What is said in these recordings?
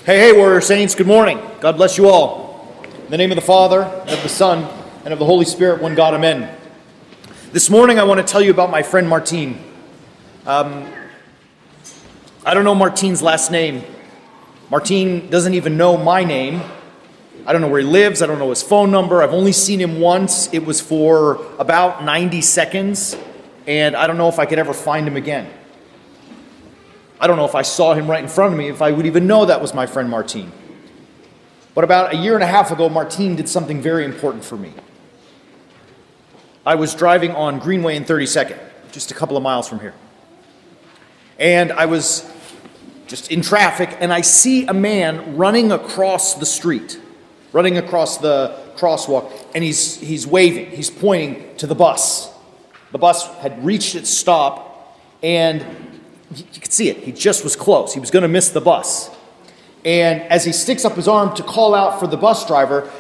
Hey, Warrior Saints, good morning. God bless you all. In the name of the Father, and of the Son, and of the Holy Spirit, one God, amen. This morning I want to tell you about my friend Martin. I don't know Martin's last name. Martin doesn't even know my name. I don't know where he lives. I don't know his phone number. I've only seen him once. It was for about 90 seconds, and I don't know if I could ever find him again. I don't know if I saw him right in front of me, if I would even know that was my friend Martin. But about a year and a half ago, Martin did something very important for me. I was driving on Greenway and 32nd, just a couple of miles from here. And I was just in traffic, and I see a man running across the street, running across the crosswalk, and he's waving, he's pointing to the bus. The bus had reached its stop, and you could see it. He just was close. He was going to miss the bus. And as he sticks up his arm to call out for the bus driver,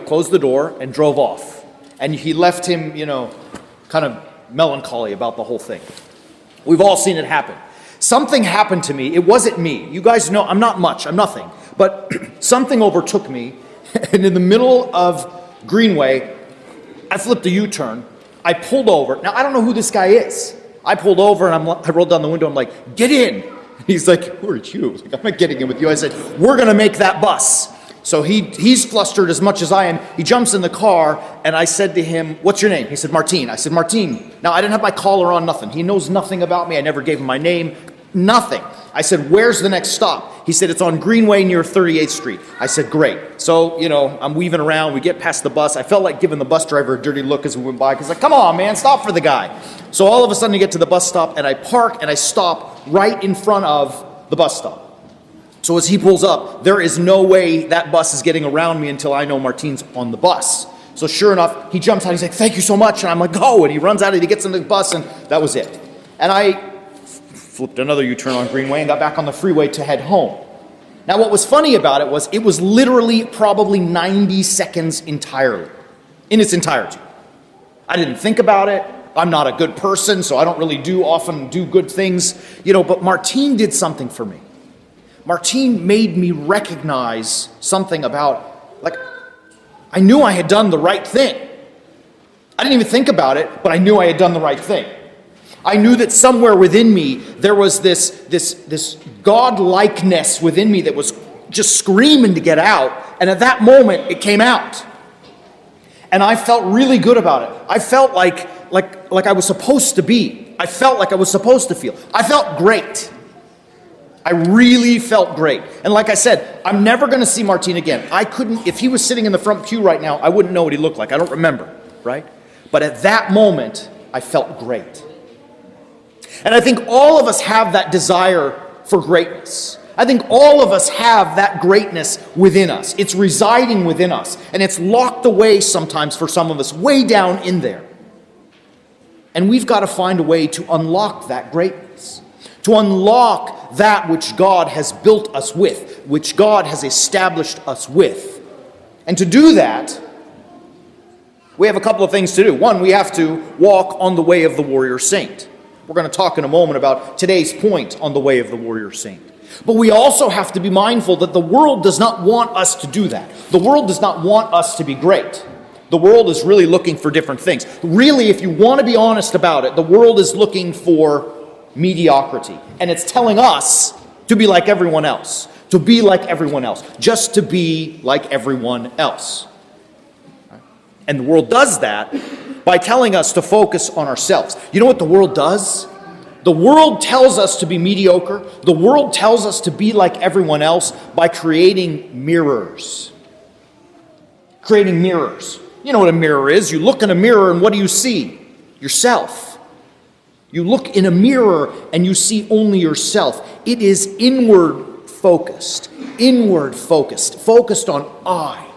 closed the door and drove off. And he left him, kind of melancholy about the whole thing. We've all seen it happen. Something happened to me. It wasn't me. You guys know I'm not much. I'm nothing. But something overtook me. And in the middle of Greenway, I flipped a U-turn. I pulled over. Now, I don't know who this guy is. I pulled over and I rolled down the window. I'm like, get in. He's like, who are you? I was like, I'm not getting in with you. I said, we're going to make that bus. So he's flustered as much as I am. He jumps in the car and I said to him, what's your name? He said, Martin. I said, Martin. Now, I didn't have my collar on, nothing. He knows nothing about me. I never gave him my name, nothing. I said, where's the next stop? He said, it's on Greenway near 38th Street. I said, great. So, I'm weaving around. We get past the bus. I felt like giving the bus driver a dirty look as we went by. He's like, come on, man, stop for the guy. So all of a sudden I get to the bus stop and I park and I stop right in front of the bus stop. So as he pulls up, there is no way that bus is getting around me until I know Martin's on the bus. So sure enough, he jumps out. He's like, thank you so much. And I'm like, go. And he runs out and he gets into the bus and that was it. And I flipped another U-turn on Greenway and got back on the freeway to head home. Now what was funny about it was literally probably 90 seconds entirely, in its entirety. I didn't think about it. I'm not a good person, so I don't really often do good things, but Martin did something for me. Martin made me recognize something about, I knew I had done the right thing. I didn't even think about it, but I knew I had done the right thing. I knew that somewhere within me, there was this God-likeness within me that was just screaming to get out, and at that moment, it came out. And I felt really good about it. I felt like I was supposed to be. I felt like I was supposed to feel. I felt great. I really felt great. And like I said, I'm never going to see Martin again. If he was sitting in the front pew right now, I wouldn't know what he looked like. I don't remember, right? But at that moment, I felt great. And I think all of us have that desire for greatness. I think all of us have that greatness within us. It's residing within us. And it's locked away sometimes for some of us, way down in there. And we've got to find a way to unlock that greatness, to unlock that which God has built us with, which God has established us with. And to do that, we have a couple of things to do. One, we have to walk on the way of the warrior saint. We're going to talk in a moment about today's point on the way of the warrior saint. But we also have to be mindful that the world does not want us to do that. The world does not want us to be great. The world is really looking for different things. Really, if you want to be honest about it, the world is looking for mediocrity. And it's telling us to be like everyone else, to be like everyone else, just to be like everyone else. And the world does that by telling us to focus on ourselves. You know what the world does? The world tells us to be mediocre. The world tells us to be like everyone else by creating mirrors. Creating mirrors. You know what a mirror is. You look in a mirror and what do you see? Yourself. You look in a mirror and you see only yourself. It is inward focused, focused on I.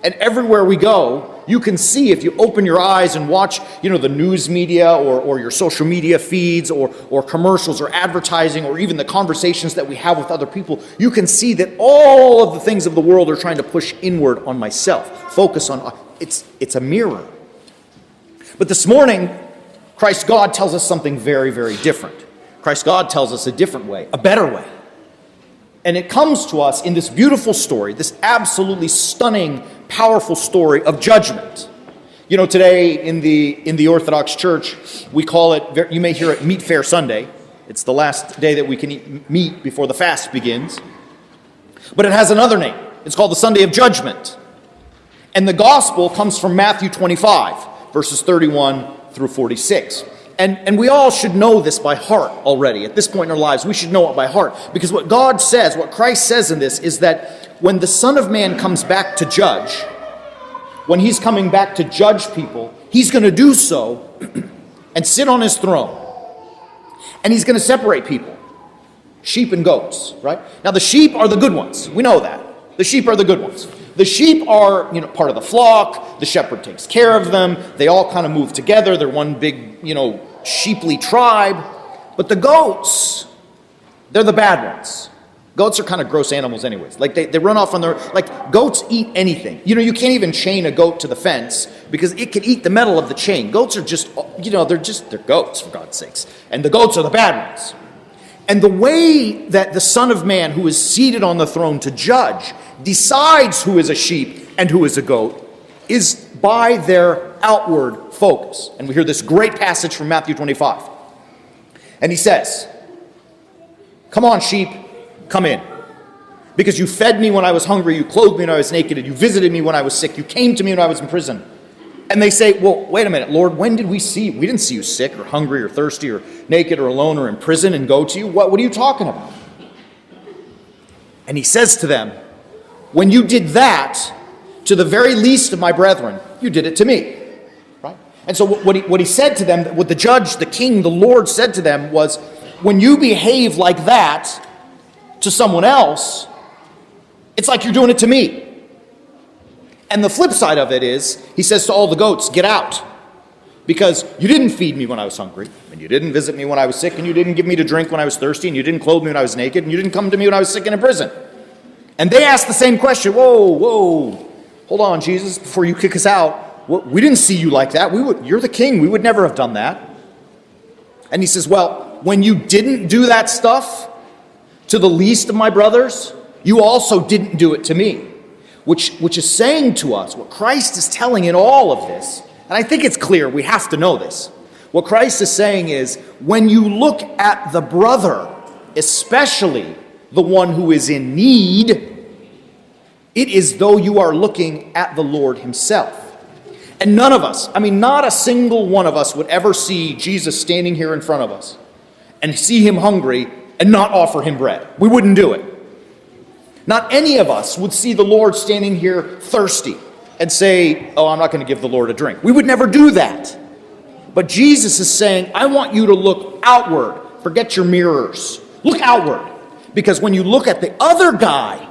And everywhere we go, you can see if you open your eyes and watch, the news media or your social media feeds or commercials or advertising or even the conversations that we have with other people, you can see that all of the things of the world are trying to push inward on myself. Focus on, it's a mirror. But this morning, Christ God tells us something very, very different. Christ God tells us a different way, a better way. And it comes to us in this beautiful story, this absolutely stunning, powerful story of judgment. You know, today in the Orthodox Church, we call it, you may hear it, Meat Fair Sunday. It's the last day that we can eat meat before the fast begins. But it has another name. It's called the Sunday of Judgment. And the gospel comes from Matthew 25, verses 31 through 46. And we all should know this by heart already. At this point in our lives, we should know it by heart. Because what God says, what Christ says in this, is that when the Son of Man comes back to judge, when he's coming back to judge people, he's going to do so and sit on his throne. And he's going to separate people, sheep and goats, right? Now the sheep are the good ones. We know that. The sheep are the good ones. The sheep are, part of the flock. The shepherd takes care of them. They all kind of move together. They're one big, sheeply tribe. But the goats, they're the bad ones. Goats are kind of gross animals anyways. Like they run off on their, like goats eat anything. You can't even chain a goat to the fence because it could eat the metal of the chain. Goats are just, they're goats for God's sakes. And the goats are the bad ones. And the way that the Son of Man, who is seated on the throne to judge, decides who is a sheep and who is a goat is by their outward focus. And we hear this great passage from Matthew 25. And he says, "Come on, sheep, come in. Because you fed me when I was hungry, you clothed me when I was naked, and you visited me when I was sick, you came to me when I was in prison." And they say, "Well, wait a minute, Lord, when did we see you? We didn't see you sick or hungry or thirsty or naked or alone or in prison and go to you. What are you talking about?" And he says to them, "When you did that to the very least of my brethren, you did it to me." Right? And so what he said to them, what the judge, the king, the Lord said to them was, when you behave like that to someone else, it's like you're doing it to me. And the flip side of it is, he says to all the goats, "Get out. Because you didn't feed me when I was hungry, and you didn't visit me when I was sick, and you didn't give me to drink when I was thirsty, and you didn't clothe me when I was naked, and you didn't come to me when I was sick and in prison." And they asked the same question. Whoa, hold on, Jesus, before you kick us out. We didn't see you like that. You're the king. We would never have done that. And he says, well, when you didn't do that stuff to the least of my brothers, you also didn't do it to me. Which is saying to us, what Christ is telling in all of this, and I think it's clear, we have to know this. What Christ is saying is, when you look at the brother, especially the one who is in need, it is though you are looking at the Lord himself. And none of us, not a single one of us would ever see Jesus standing here in front of us and see him hungry and not offer him bread. We wouldn't do it. Not any of us would see the Lord standing here thirsty and say, "Oh, I'm not going to give the Lord a drink." We would never do that. But Jesus is saying, I want you to look outward. Forget your mirrors. Look outward. Because when you look at the other guy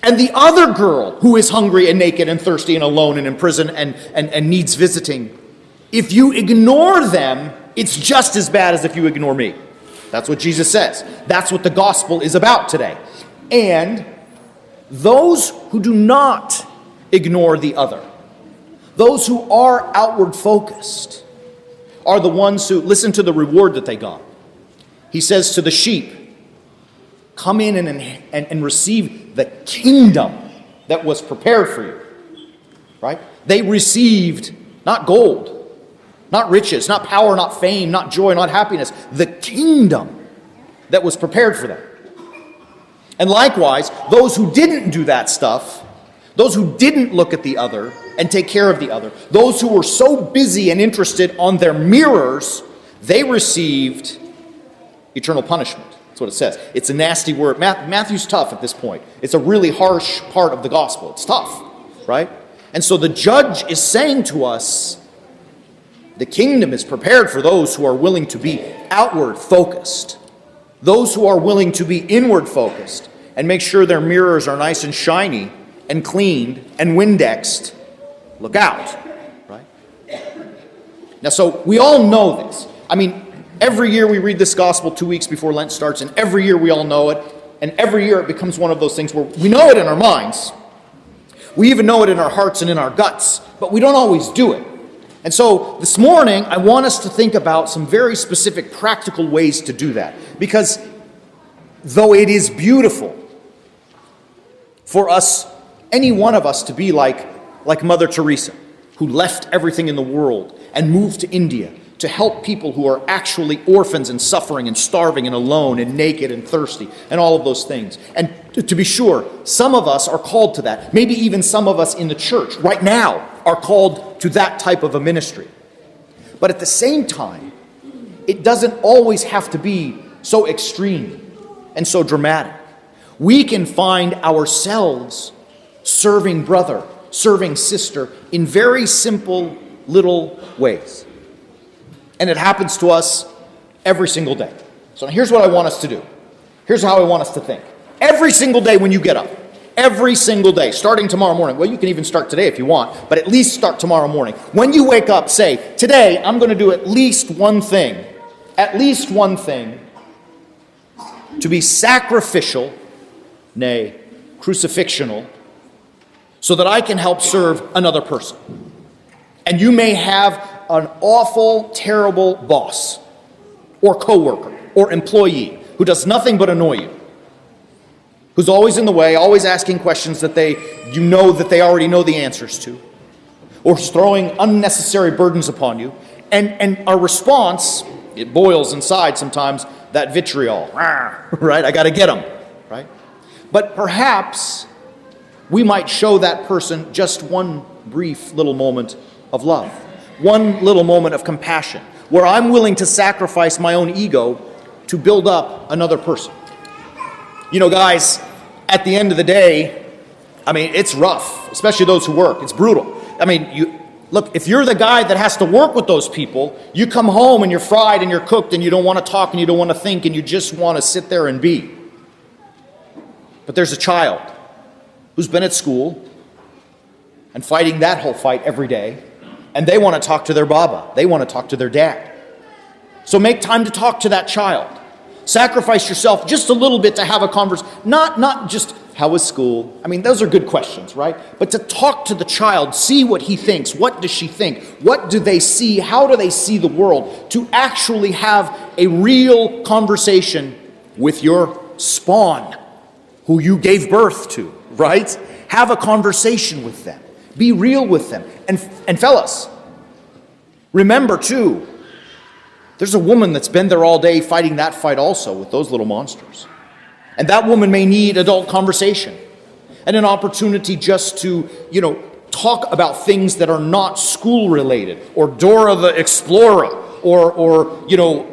and the other girl who is hungry and naked and thirsty and alone and in prison and needs visiting, if you ignore them, it's just as bad as if you ignore me. That's what Jesus says. That's what the gospel is about today. And those who do not ignore the other, those who are outward focused, are the ones who listen to the reward that they got. He says to the sheep, "Come in and receive the kingdom that was prepared for you." Right? They received not gold, not riches, not power, not fame, not joy, not happiness, the kingdom that was prepared for them. And likewise, those who didn't do that stuff, those who didn't look at the other and take care of the other, those who were so busy and interested on their mirrors, they received eternal punishment. That's what it says. It's a nasty word. Matthew's tough at this point. It's a really harsh part of the gospel. It's tough, right? And so the judge is saying to us, the kingdom is prepared for those who are willing to be outward focused, those who are willing to be inward focused, and make sure their mirrors are nice and shiny and cleaned and Windexed. Look out, right? Now, so we all know this. Every year we read this gospel 2 weeks before Lent starts, and every year we all know it, and every year it becomes one of those things where we know it in our minds. We even know it in our hearts and in our guts, but we don't always do it. And so this morning, I want us to think about some very specific practical ways to do that. Because though it is beautiful for us, any one of us, to be like Mother Teresa, who left everything in the world and moved to India to help people who are actually orphans and suffering and starving and alone and naked and thirsty and all of those things. And to be sure, some of us are called to that. Maybe even some of us in the church right now are called to that type of a ministry. But at the same time, it doesn't always have to be so extreme and so dramatic. We can find ourselves serving brother, serving sister in very simple little ways. And it happens to us every single day. So here's what I want us to do. Here's how I want us to think. Every single day when you get up, every single day, starting tomorrow morning. Well, you can even start today if you want, but at least start tomorrow morning. When you wake up, say, today I'm going to do at least one thing to be sacrificial, nay, crucifixional, so that I can help serve another person. And you may have an awful, terrible boss or coworker or employee who does nothing but annoy you, who's always in the way, always asking questions that you know that they already know the answers to, or who's throwing unnecessary burdens upon you. And our response, it boils inside sometimes, that vitriol, right? I got to get them, right? But perhaps we might show that person just one brief little moment of love, one little moment of compassion, where I'm willing to sacrifice my own ego to build up another person. You know, guys, at the end of the day, I mean, it's rough, especially those who work. It's brutal. I mean, look, if you're the guy that has to work with those people, you come home and you're fried and you're cooked and you don't want to talk and you don't want to think and you just want to sit there and be. But there's a child who's been at school and fighting that whole fight every day, and they want to talk to their Baba. They want to talk to their dad. So make time to talk to that child. Sacrifice yourself just a little bit to have a conversation. Not just, how was school? I mean, those are good questions, right? But to talk to the child, see what he thinks. What does she think? What do they see? How do they see the world? To actually have a real conversation with your spawn, who you gave birth to, right? Have a conversation with them. Be real with them. And fellas, remember too, there's a woman that's been there all day fighting that fight also with those little monsters. And that woman may need adult conversation and an opportunity just to, talk about things that are not school related, or Dora the Explorer, or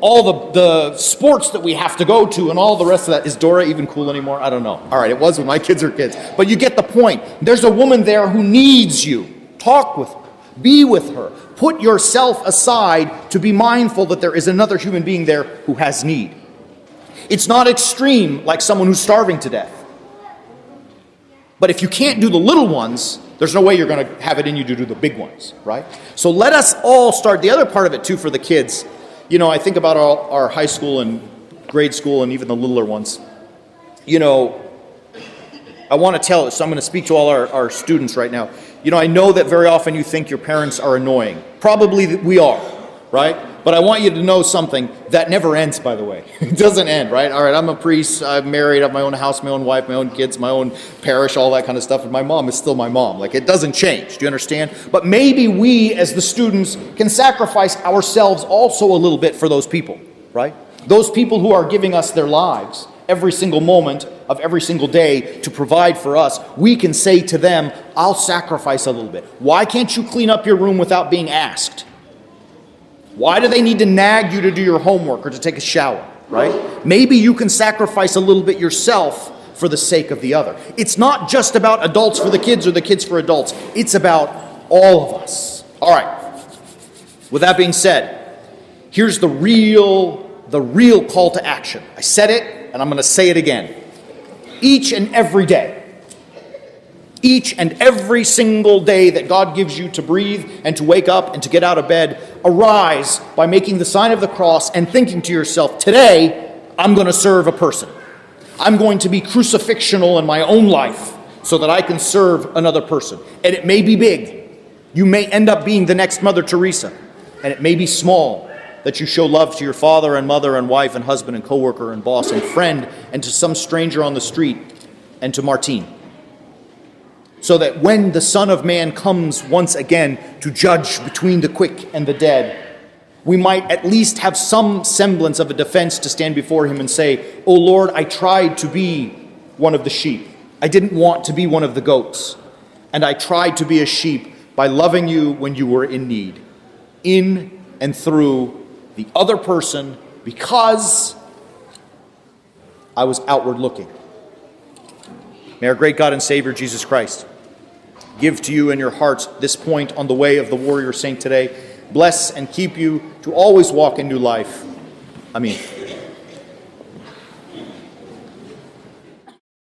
all the sports that we have to go to and all the rest of that. Is Dora even cool anymore? I don't know. All right, it was when my kids were kids. But you get the point. There's a woman there who needs you. Talk with her. Be with her. Put yourself aside to be mindful that there is another human being there who has need. It's not extreme like someone who's starving to death. But if you can't do the little ones, there's no way you're going to have it in you to do the big ones, right? So let us all start. The other part of it, too, for the kids, I think about our high school and grade school and even the littler ones. I want to tell, so I'm going to speak to all our students right now. I know that very often you think your parents are annoying. Probably we are, right? But I want you to know something that never ends, by the way. It doesn't end, right? All right, I'm a priest, I'm married, I have my own house, my own wife, my own kids, my own parish, all that kind of stuff, and my mom is still my mom. Like, it doesn't change, do you understand? But maybe we, as the students, can sacrifice ourselves also a little bit for those people, right? Those people who are giving us their lives every single moment of every single day to provide for us. We can say to them, I'll sacrifice a little bit. Why can't you clean up your room without being asked? Why do they need to nag you to do your homework or to take a shower, right? Maybe you can sacrifice a little bit yourself for the sake of the other. It's not just about adults for the kids or the kids for adults. It's about all of us. All right. With that being said, here's the real call to action. I said it, and I'm going to say it again. Each and every day, each and every single day that God gives you to breathe and to wake up and to get out of bed, arise by making the sign of the cross and thinking to yourself, today I'm going to serve a person. I'm going to be crucifixional in my own life so that I can serve another person. And it may be big. You may end up being the next Mother Teresa. And it may be small. that you show love to your father and mother and wife and husband and coworker and boss and friend and to some stranger on the street and to Martine. So that when the Son of Man comes once again to judge between the quick and the dead, we might at least have some semblance of a defense to stand before him and say, "Oh Lord, I tried to be one of the sheep. I didn't want to be one of the goats. And I tried to be a sheep by loving you when you were in need, in and through the other person, because I was outward looking." May our great God and Savior Jesus Christ give to you in your hearts this point on the way of the warrior saint today. Bless and keep you to always walk in new life. Amen.